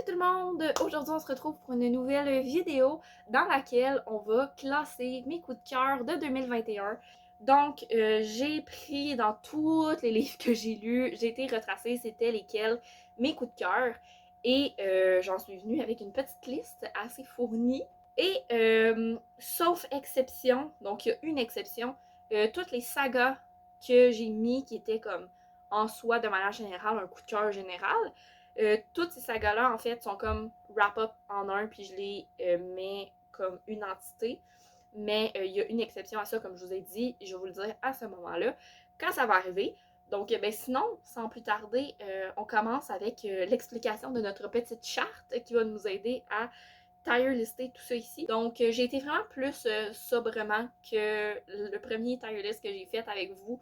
tout le monde! Aujourd'hui, on se retrouve pour une nouvelle vidéo dans laquelle on va classer mes coups de cœur de 2021. Donc, j'ai pris dans tous les livres que j'ai lus, j'ai été retracée c'était lesquels mes coups de cœur. Et j'en suis venue avec une petite liste assez fournie. Et sauf exception, donc il y a une exception, toutes les sagas que j'ai mis qui étaient comme en soi de manière générale un coup de cœur général. Toutes ces sagas-là, en fait, sont comme wrap-up en un, puis je les mets comme une entité. Mais il y a une exception à ça, comme je vous ai dit, je vais vous le dire à ce moment-là, quand ça va arriver. Donc, ben, sinon, sans plus tarder, on commence avec l'explication de notre petite charte qui va nous aider à tire lister tout ça ici. Donc, j'ai été vraiment plus sobrement que le premier tire list que j'ai fait avec vous,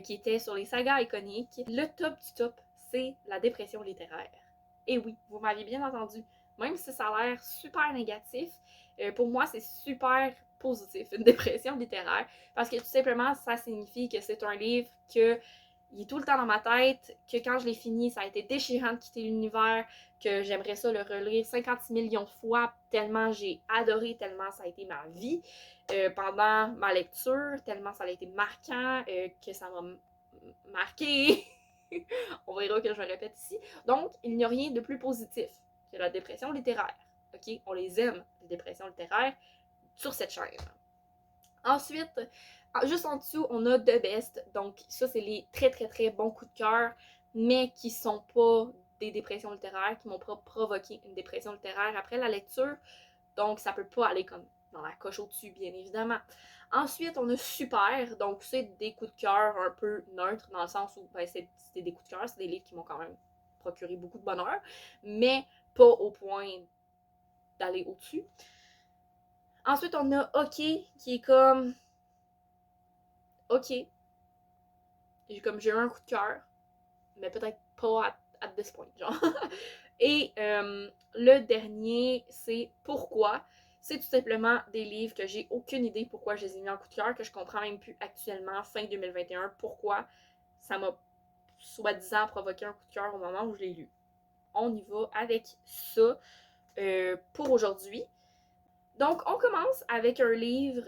qui était sur les sagas iconiques. Le top du top, c'est la dépression littéraire. Et oui, vous m'aviez bien entendu. Même si ça a l'air super négatif, pour moi, c'est super positif, une dépression littéraire, parce que tout simplement, ça signifie que c'est un livre que il est tout le temps dans ma tête, que quand je l'ai fini, ça a été déchirant de quitter l'univers, que j'aimerais ça le relire 56 millions de fois, tellement j'ai adoré, tellement ça a été ma vie pendant ma lecture, tellement ça a été marquant, que ça m'a marqué. On verra que je me répète ici. Donc, il n'y a rien de plus positif que la dépression littéraire. OK? On les aime, les dépressions littéraires, sur cette chaîne. Ensuite, juste en dessous, on a The Best. Donc, ça, c'est les très, très, très bons coups de cœur, mais qui sont pas des dépressions littéraires, qui m'ont pas provoqué une dépression littéraire après la lecture. Donc, ça peut pas aller comme dans la coche au-dessus, bien évidemment. Ensuite, on a Super. Donc, c'est des coups de cœur un peu neutres, dans le sens où ben, c'est des coups de cœur, c'est des livres qui m'ont quand même procuré beaucoup de bonheur, mais pas au point d'aller au-dessus. Ensuite, on a OK, qui est comme OK. J'ai eu un coup de cœur, mais peut-être pas at this point, genre. Et le dernier, c'est Pourquoi. C'est tout simplement des livres que j'ai aucune idée pourquoi je les ai mis en coup de cœur, que je comprends même plus actuellement, fin 2021, pourquoi ça m'a soi-disant provoqué un coup de cœur au moment où je l'ai lu. On y va avec ça pour aujourd'hui. Donc, on commence avec un livre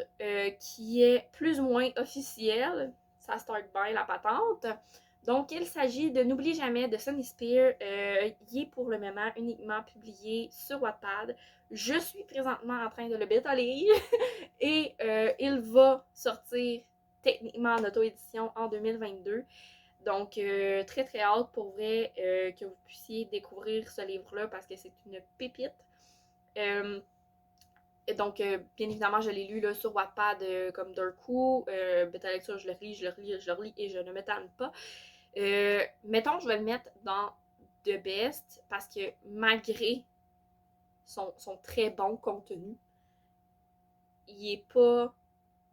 qui est plus ou moins officiel. Ça start bien la patente. Donc, il s'agit de N'oublie jamais de Sunny Spear. Il est pour le moment uniquement publié sur Wattpad. Je suis présentement en train de le bêta-lire et il va sortir techniquement en auto-édition en 2022. Donc, très très hâte pour vrai que vous puissiez découvrir ce livre-là parce que c'est une pépite. Et donc, bien évidemment, je l'ai lu là, sur Wattpad comme d'un coup. Bêta lecture, je le relis, je le relis, je le relis et je ne me tanne pas. Mettons, je vais le mettre dans The Best parce que malgré son très bon contenu, il est pas.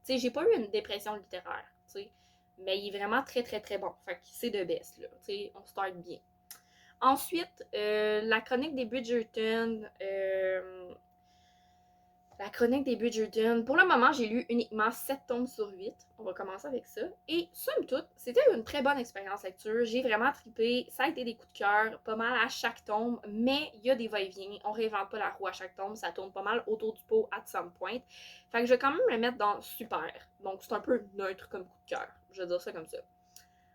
Tu sais, j'ai pas eu une dépression littéraire, tu sais, mais il est vraiment très très très bon. Fait que c'est The Best, là. Tu sais, on start bien. Ensuite, la chronique des Bridgerton. La chronique des Bridgerton. Pour le moment, j'ai lu uniquement 7 tomes sur 8. On va commencer avec ça. Et somme toute, c'était une très bonne expérience lecture. J'ai vraiment trippé. Ça a été des coups de cœur, pas mal à chaque tome, mais il y a des va-et-vient. On réinvente pas la roue à chaque tome. Ça tourne pas mal autour du pot at some point. Fait que je vais quand même le mettre dans super. Donc c'est un peu neutre comme coup de cœur. Je vais dire ça comme ça.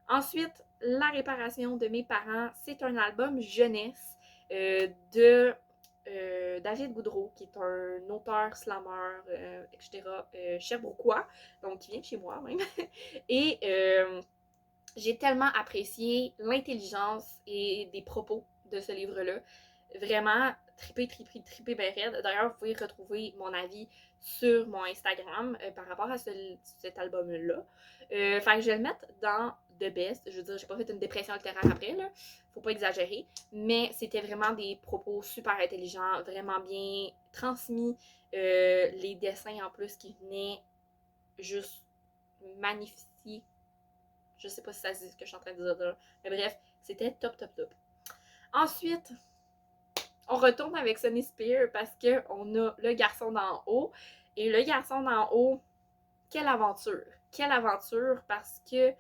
Ensuite, La réparation de mes parents. C'est un album jeunesse de David Goudreau, qui est un auteur, slammer, etc., Sherbrookeois, donc qui vient de chez moi même. Et j'ai tellement apprécié l'intelligence et des propos de ce livre-là. Vraiment, trippé, ben raide. D'ailleurs, vous pouvez retrouver mon avis sur mon Instagram par rapport à cet album-là. Fait que je vais le mettre dans The Best. Je veux dire, j'ai pas fait une dépression littéraire après, là. Faut pas exagérer. Mais c'était vraiment des propos super intelligents, vraiment bien transmis. Les dessins en plus qui venaient juste magnifier. Je sais pas si ça se dit ce que je suis en train de dire là. Mais bref, c'était top, top, top. Ensuite, on retourne avec Sunny Spear parce qu'on a Le garçon d'en haut. Et Le garçon d'en haut, quelle aventure! Quelle aventure parce que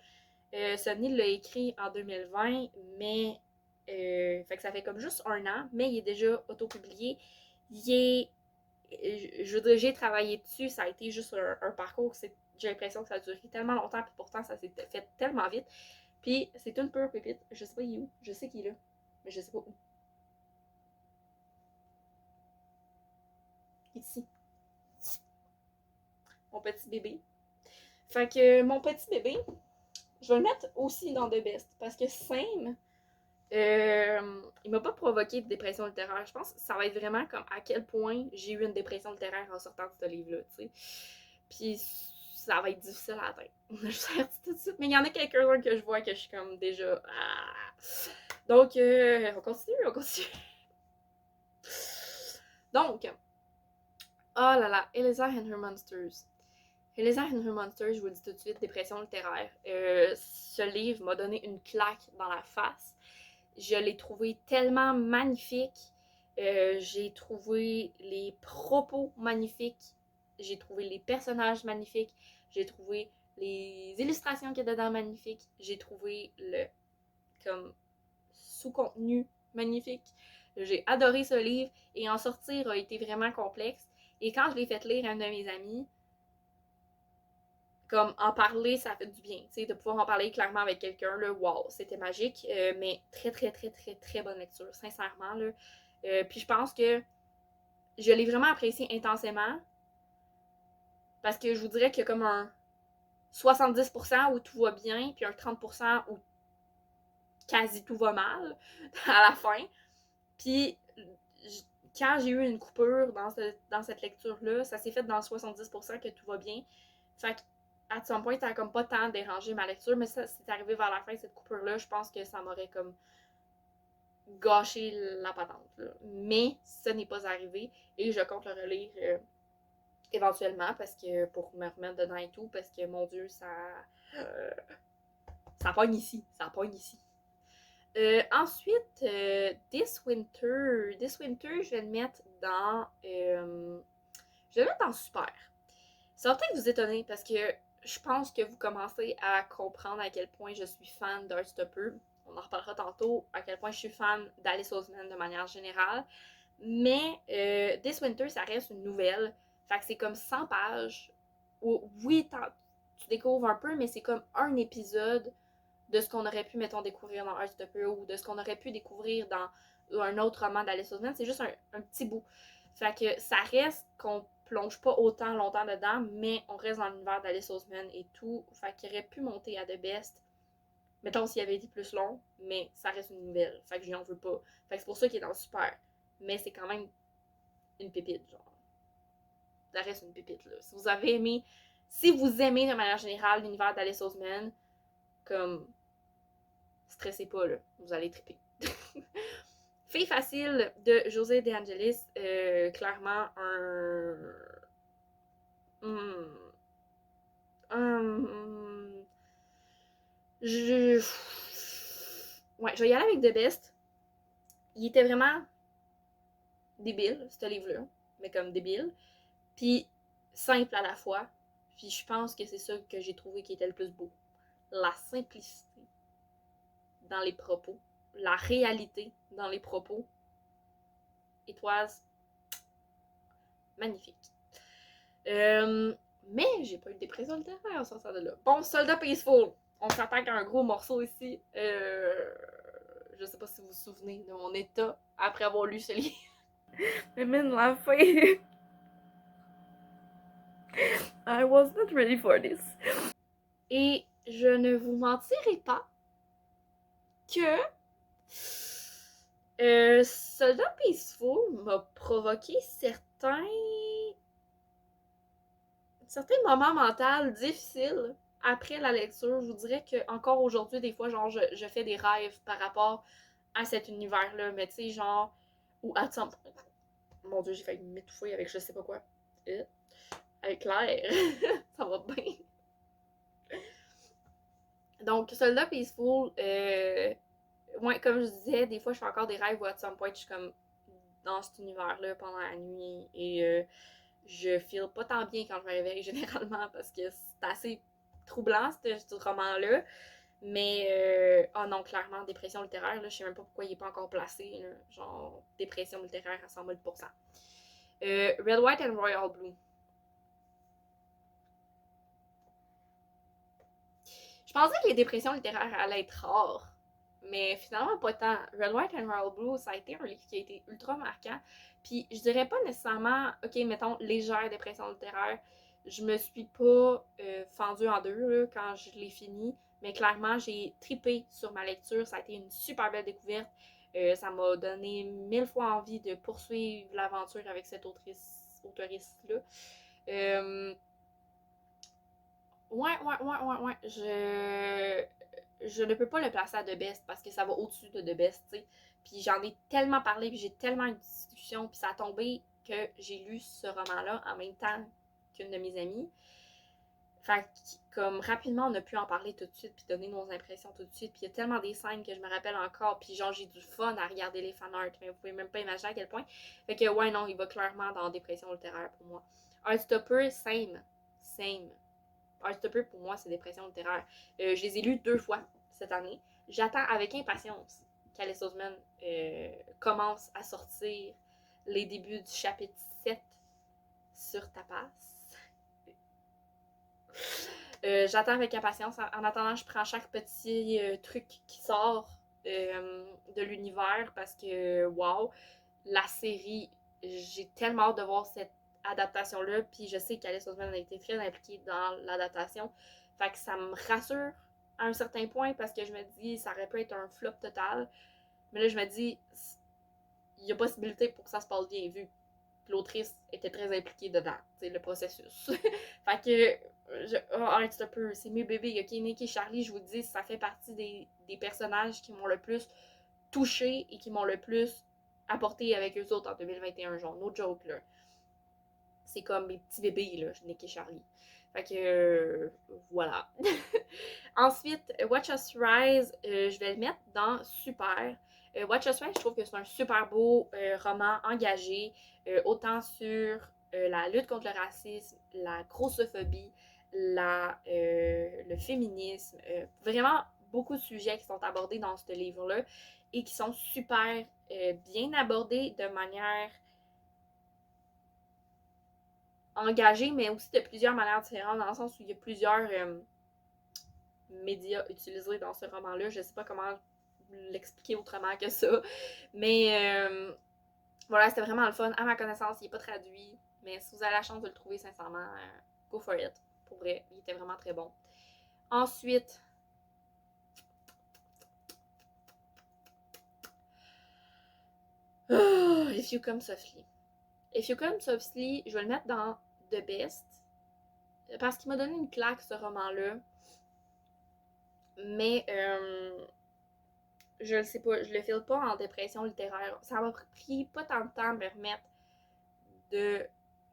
Sunny l'a écrit en 2020, mais Fait que ça fait comme juste 1 an, mais il est déjà auto-publié. Il est. Je veux dire, j'ai travaillé dessus, ça a été juste un parcours. J'ai l'impression que ça a duré tellement longtemps, puis pourtant ça s'est fait tellement vite. Puis c'est une pure pépite. Je sais pas il est où. Je sais qu'il est là, mais je sais pas où. Ici. Mon petit bébé. Fait que mon petit bébé, je vais le mettre aussi dans The Best parce que Same, il m'a pas provoqué de dépression littéraire. Je pense que ça va être vraiment comme à quel point j'ai eu une dépression littéraire en sortant de ce livre-là, tu sais. Puis ça va être difficile à atteindre. Je sais tout de suite. Mais il y en a quelques-uns que je vois que je suis comme déjà. Donc, on continue, on continue. Donc, oh là là, Eliza and Her Monsters. Eliza and Her Monsters, je vous le dis tout de suite, dépression littéraire. Ce livre m'a donné une claque dans la face. Je l'ai trouvé tellement magnifique. J'ai trouvé les propos magnifiques. J'ai trouvé les personnages magnifiques. J'ai trouvé les illustrations qu'il y a dedans magnifiques. J'ai trouvé le comme sous-contenu magnifique. J'ai adoré ce livre et en sortir a été vraiment complexe. Et quand je l'ai fait lire à un de mes amis, comme en parler, ça fait du bien, tu sais, de pouvoir en parler clairement avec quelqu'un, là, wow, c'était magique, mais très, très, très, très, très bonne lecture, sincèrement, là. Puis je pense que je l'ai vraiment apprécié intensément, parce que je vous dirais qu'il y a comme un 70% où tout va bien, puis un 30% où quasi tout va mal à la fin. Puis quand j'ai eu une coupure dans cette lecture-là, ça s'est fait dans le 70% que tout va bien. Fait que à some point, ça a comme pas tant dérangé ma lecture, mais ça, c'est arrivé vers la fin, cette coupure-là, je pense que ça m'aurait comme gâché la patente. Là. Mais ce n'est pas arrivé et je compte le relire éventuellement parce que pour me remettre dedans et tout, parce que mon Dieu, euh, ça pogne ici. Ça pogne ici. Ensuite, This Winter. This Winter, je vais le mettre dans. Je vais le mettre dans super. Ça va peut-être vous étonner parce que je pense que vous commencez à comprendre à quel point je suis fan d'Heartstopper. On en reparlera tantôt, à quel point je suis fan d'Alice Oseman de manière générale. Mais This Winter, ça reste une nouvelle. Fait que c'est comme 100 pages. Où, oui, tu découvres un peu, mais c'est comme un épisode de ce qu'on aurait pu, mettons, découvrir dans Heartstopper ou de ce qu'on aurait pu découvrir dans un autre roman d'Alice Oseman. C'est juste un petit bout. Fait que ça reste qu'on plonge pas autant longtemps dedans, mais on reste dans l'univers d'Alice Oseman et tout. Fait qu'il aurait pu monter à The Best. Mettons s'il avait été plus long, mais ça reste une nouvelle. Fait que je n'en veux pas. Fait que c'est pour ça qu'il est dans Super. Mais c'est quand même une pépite, genre. Ça reste une pépite, là. Si vous avez aimé, si vous aimez de manière générale l'univers d'Alice Oseman, comme, stressez pas, là. Vous allez triper. Fille facile de José De Angelis, clairement un je ouais, je vais y aller avec The Best. Il était vraiment débile, ce livre-là, mais comme débile, puis simple à la fois. Puis je pense que c'est ça que j'ai trouvé qui était le plus beau. La simplicité dans les propos, la réalité dans les propos. Étoise, magnifique. Mais j'ai pas eu de dépression littéraire en sortant de là. Bon, Soldat Peaceful. On s'attaque à un gros morceau ici. Je sais pas si vous vous souvenez de mon état après avoir lu ce livre. Mais même la fin. I was not ready for this. Et je ne vous mentirai pas que Soldat Peaceful m'a provoqué certains moments mentaux difficiles après la lecture. Je vous dirais que encore aujourd'hui, des fois, genre, je fais des rêves par rapport à cet univers-là. Mais tu sais, genre, ou à mon Dieu, j'ai failli m'étouffer avec je sais pas quoi. Avec Claire. Ça va bien. Donc, Soldat Peaceful, ouais, comme je disais, des fois, je fais encore des rêves où à some point, je suis comme dans cet univers-là pendant la nuit et je feel pas tant bien quand je me réveille généralement parce que c'est assez troublant ce roman-là. Mais, oh non, clairement, dépression littéraire, là, je sais même pas pourquoi il est pas encore placé, là. Genre, dépression littéraire à 100 000 Red, White and Royal Blue. Je pensais que les dépressions littéraires allaient être rares, mais finalement pas tant. Red, White and Royal Blue, ça a été un livre qui a été ultra marquant. Puis je dirais pas nécessairement, ok, mettons, légère dépression littéraire. Je me suis pas fendue en deux là, quand je l'ai fini, mais clairement, j'ai tripé sur ma lecture. Ça a été une super belle découverte. Ça m'a donné 1000 fois envie de poursuivre l'aventure avec cette autrice-là. Euh, ouais. Je ne peux pas le placer à The Best parce que ça va au-dessus de The Best, tu sais. Puis j'en ai tellement parlé, puis j'ai tellement eu de discussions, puis ça a tombé que j'ai lu ce roman-là en même temps qu'une de mes amies. Fait que, comme rapidement, on a pu en parler tout de suite, puis donner nos impressions tout de suite. Puis il y a tellement des scènes que je me rappelle encore, puis genre j'ai du fun à regarder les fanarts, mais vous pouvez même pas imaginer à quel point. Fait que ouais, non, il va clairement dans dépression littéraire pour moi. Heartstopper, same. Heartstopper, pour moi, c'est dépression littéraire. Je les ai lus 2 fois cette année. J'attends avec impatience qu'Alice Oseman commence à sortir les débuts du chapitre 7 sur Tapas. J'attends avec impatience. En attendant, je prends chaque petit truc qui sort de l'univers parce que, wow, la série, j'ai tellement hâte de voir cette adaptation-là. Puis je sais qu'Alice Oseman a été très impliquée dans l'adaptation. Fait que ça me rassure à un certain point parce que je me dis, ça aurait pu être un flop total. Mais là, je me dis, il y a possibilité pour que ça se passe bien vu l'autrice était très impliquée dedans, tu sais, le processus. Fait que, arrête un peu, c'est mes bébés, ok, Nick et Charlie, je vous dis, ça fait partie des personnages qui m'ont le plus touché et qui m'ont le plus apporté avec eux autres en 2021, genre, no joke, là. C'est comme mes petits bébés, là, Nick et Charlie. Fait que, voilà. Ensuite, Watch Us Rise, je vais le mettre dans Super. Watch Us Rise, je trouve que c'est un super beau roman engagé, autant sur la lutte contre le racisme, la grossophobie, le féminisme, vraiment beaucoup de sujets qui sont abordés dans ce livre-là et qui sont super bien abordés de manière engagée, mais aussi de plusieurs manières différentes, dans le sens où il y a plusieurs médias utilisés dans ce roman-là. Je sais pas comment l'expliquer autrement que ça. Mais voilà, c'était vraiment le fun. À ma connaissance, il n'est pas traduit. Mais si vous avez la chance de le trouver, sincèrement, go for it. Pour vrai, il était vraiment très bon. Ensuite, If You Come Softly. If You Come Softly, je vais le mettre dans The Best. Parce qu'il m'a donné une claque, ce roman-là. Mais je le sais pas, je le file pas en dépression littéraire. Ça m'a pris pas tant de temps à me remettre de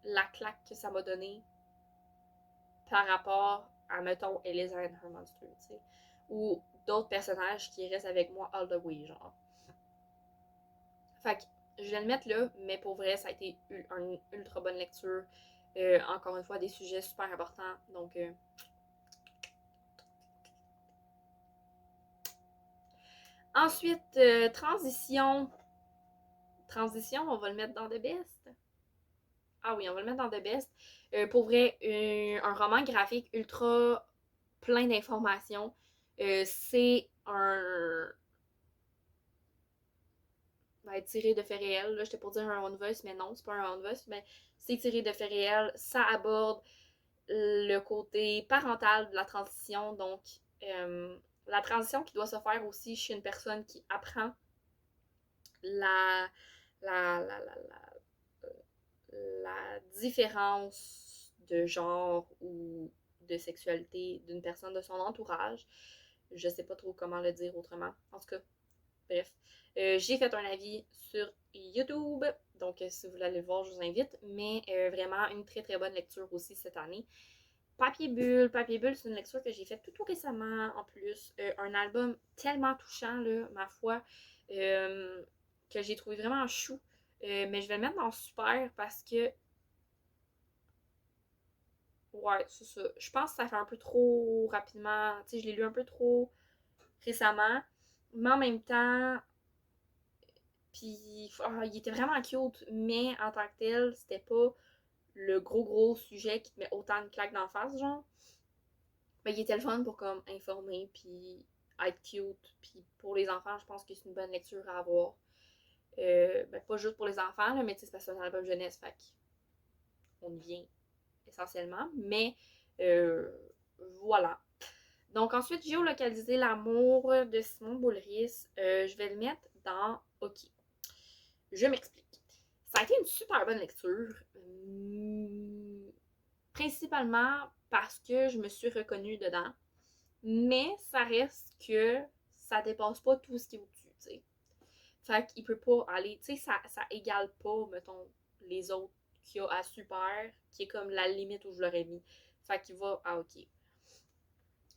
la claque que ça m'a donné par rapport à, mettons, Eliza and Her Monster, tu sais. Ou d'autres personnages qui restent avec moi all the way, genre. Fait que je vais le mettre là, mais pour vrai, ça a été une ultra bonne lecture. Encore une fois, des sujets super importants. Donc, ensuite, transition. Transition, on va le mettre dans The Best. Ah oui, on va le mettre dans The Best. Pour vrai, un roman graphique ultra plein d'informations. C'est un. Ben, tiré de faits réels. Là, j'étais pour dire un on voice, mais non, c'est pas un on voice, mais c'est tiré de faits réels. Ça aborde le côté parental de la transition. Donc, la transition qui doit se faire aussi chez une personne qui apprend la, la, la, la, la, la différence de genre ou de sexualité d'une personne de son entourage. Je sais pas trop comment le dire autrement. En tout cas, bref. J'ai fait un avis sur YouTube. Donc, si vous voulez aller le voir, je vous invite. Mais vraiment, une très très bonne lecture aussi cette année. Papier Bulle. Papier Bulle, c'est une lecture que j'ai faite tout récemment en plus. Un album tellement touchant, là, ma foi, que j'ai trouvé vraiment chou. Mais je vais le mettre dans super parce que. Ouais, c'est ça. Je pense que ça fait un peu trop rapidement. Tu sais, je l'ai lu un peu trop. récemment. Mais en même temps, puis il était vraiment cute, mais en tant que tel, c'était pas le gros sujet qui te met autant de claques d'en face, genre. Mais il était le fun pour comme informer, puis être cute, puis pour les enfants, je pense que c'est une bonne lecture à avoir. Ben, pas juste pour les enfants, là, mais c'est parce que c'est un album jeunesse, fait qu'on y vient essentiellement. Mais euh, voilà. Donc ensuite, géolocaliser l'amour de Simon Boulris. Je vais le mettre dans OK. Je m'explique. Ça a été une super bonne lecture. Principalement parce que je me suis reconnue dedans. Mais ça reste que ça dépasse pas tout ce qui est au-dessus, tu sais. Fait qu'il peut pas aller, tu sais, ça égale pas, mettons, les autres qu'il y a à super, qui est comme la limite où je l'aurais mis. Fait qu'il va à OK.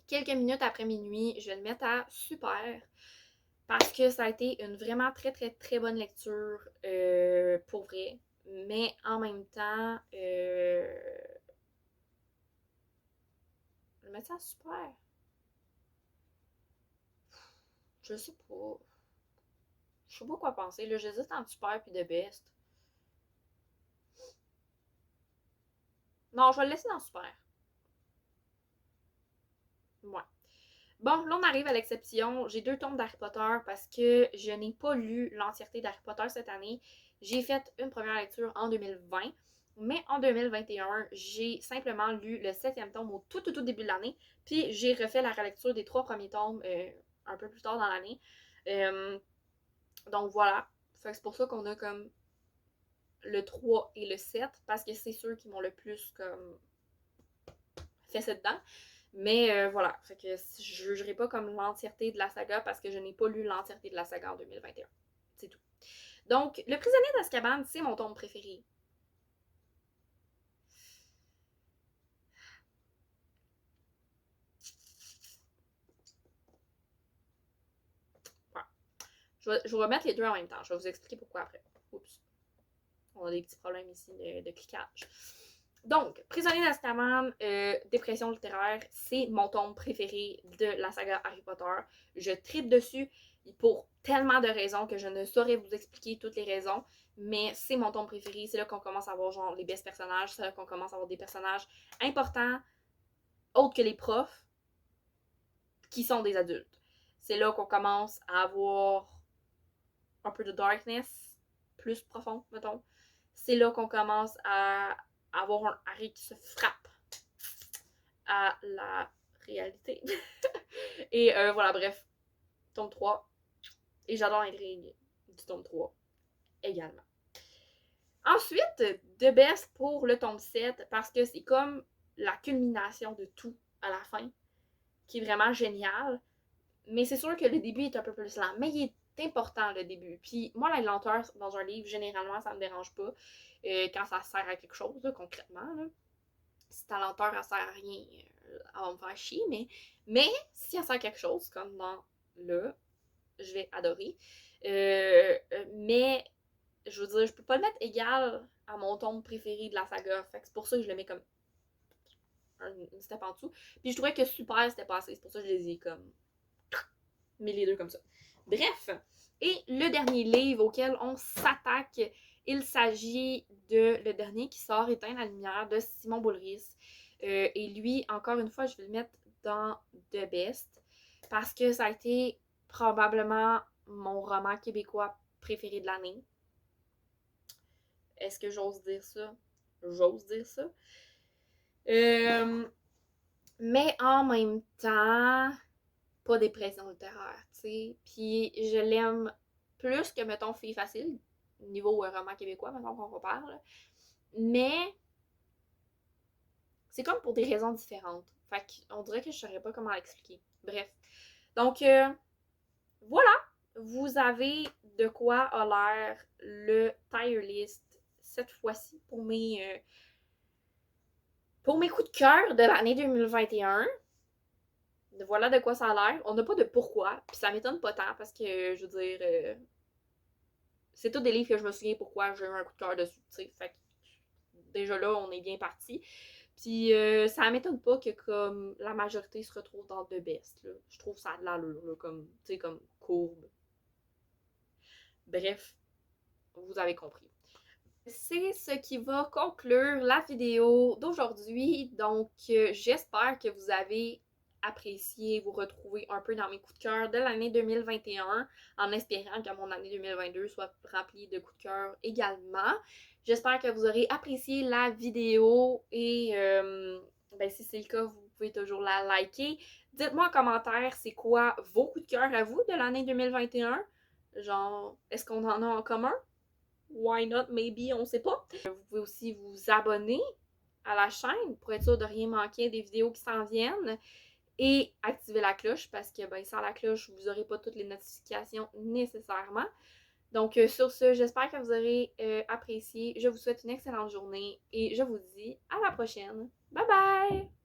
Quelques minutes après minuit, je vais le mettre à super parce que ça a été une vraiment très bonne lecture pour vrai. Mais en même temps, je vais mettre ça à super. Je sais pas. Je sais pas quoi penser. Là, j'hésite entre super et de best. Non, je vais le laisser dans super. Ouais. Bon, là, on arrive à l'exception. J'ai 2 tomes d'Harry Potter parce que je n'ai pas lu l'entièreté d'Harry Potter cette année. J'ai fait une première lecture en 2020, mais en 2021, j'ai simplement lu le 7e tome au tout début de l'année, puis j'ai refait la relecture des 3 premiers tomes un peu plus tard dans l'année. Euh, donc voilà. Fait que c'est pour ça qu'on a comme le 3 et le 7, parce que c'est ceux qui m'ont le plus comme fait ça dedans. Mais voilà, fait que je jugerai pas comme l'entièreté de la saga parce que je n'ai pas lu l'entièreté de la saga en 2021. C'est tout. Donc, Le prisonnier d'Azkaban, c'est mon tome préféré. Voilà. Je vais remettre les deux en même temps. Je vais vous expliquer pourquoi après. Oups. On a des petits problèmes ici de cliquage. Donc, Prisonnier d'Azkaban, dépression littéraire, c'est mon tome préféré de la saga Harry Potter. Je tripe dessus pour tellement de raisons que je ne saurais vous expliquer toutes les raisons, mais c'est mon tome préféré. C'est là qu'on commence à voir genre les best personnages, c'est là qu'on commence à avoir des personnages importants, autres que les profs, qui sont des adultes. C'est là qu'on commence à avoir un peu de darkness, plus profond, mettons. C'est là qu'on commence à avoir un Harry qui se frappe à la réalité. Et voilà, bref, tome 3. Et j'adore l'intrigue du tome 3 également. Ensuite, The Best pour le tome 7, parce que c'est comme la culmination de tout à la fin, qui est vraiment génial. Mais c'est sûr que le début est un peu plus lent, mais il est important le début. Puis moi, la lenteur dans un livre, généralement, ça me dérange pas quand ça sert à quelque chose, là, concrètement. Là. Si ta lenteur, elle sert à rien, elle va me faire chier, mais si elle sert à quelque chose, comme dans le, je vais adorer. Mais, je veux dire, je peux pas le mettre égal à mon tome préféré de la saga. Fait que c'est pour ça que je le mets comme une step en dessous. Puis je trouvais que super, c'était passé. C'est pour ça que je les ai comme mis les deux comme ça. Bref, et le dernier livre auquel on s'attaque, il s'agit de le dernier qui sort, Éteindre la lumière, de Simon Boulris. Et lui, encore une fois, je vais le mettre dans The Best parce que ça a été probablement mon roman québécois préféré de l'année. Est-ce que j'ose dire ça? J'ose dire ça. Mais en même temps, pas dépression littéraire, tu sais. Puis je l'aime plus que, mettons, Fille facile, niveau roman québécois, mettons qu'on compare. Là. Mais c'est comme pour des raisons différentes. Fait qu'on dirait que je saurais pas comment l'expliquer. Bref. Donc, voilà. Vous avez de quoi a l'air le tier list cette fois-ci pour mes coups de cœur de l'année 2021. Voilà de quoi ça a l'air. On n'a pas de pourquoi, puis ça m'étonne pas tant parce que, je veux dire, c'est tous des livres que je me souviens pourquoi j'ai eu un coup de cœur dessus, tu sais. Fait que déjà là, on est bien parti. Puis ça m'étonne pas que comme la majorité se retrouve dans The Best. Là. Je trouve ça a de l'allure, là, comme, tu sais, comme courbe. Bref, vous avez compris. C'est ce qui va conclure la vidéo d'aujourd'hui. Donc, j'espère que vous avez apprécié vous retrouver un peu dans mes coups de cœur de l'année 2021, en espérant que mon année 2022 soit remplie de coups de cœur également. J'espère que vous aurez apprécié la vidéo et ben, si c'est le cas, vous pouvez toujours la liker. Dites-moi en commentaire c'est quoi vos coups de cœur à vous de l'année 2021. Genre, est-ce qu'on en a en commun? Why not, maybe, on sait pas. Vous pouvez aussi vous abonner à la chaîne pour être sûr de rien manquer des vidéos qui s'en viennent et activer la cloche parce que ben, sans la cloche, vous n'aurez pas toutes les notifications nécessairement. Donc sur ce, j'espère que vous aurez apprécié. Je vous souhaite une excellente journée et je vous dis à la prochaine. Bye bye!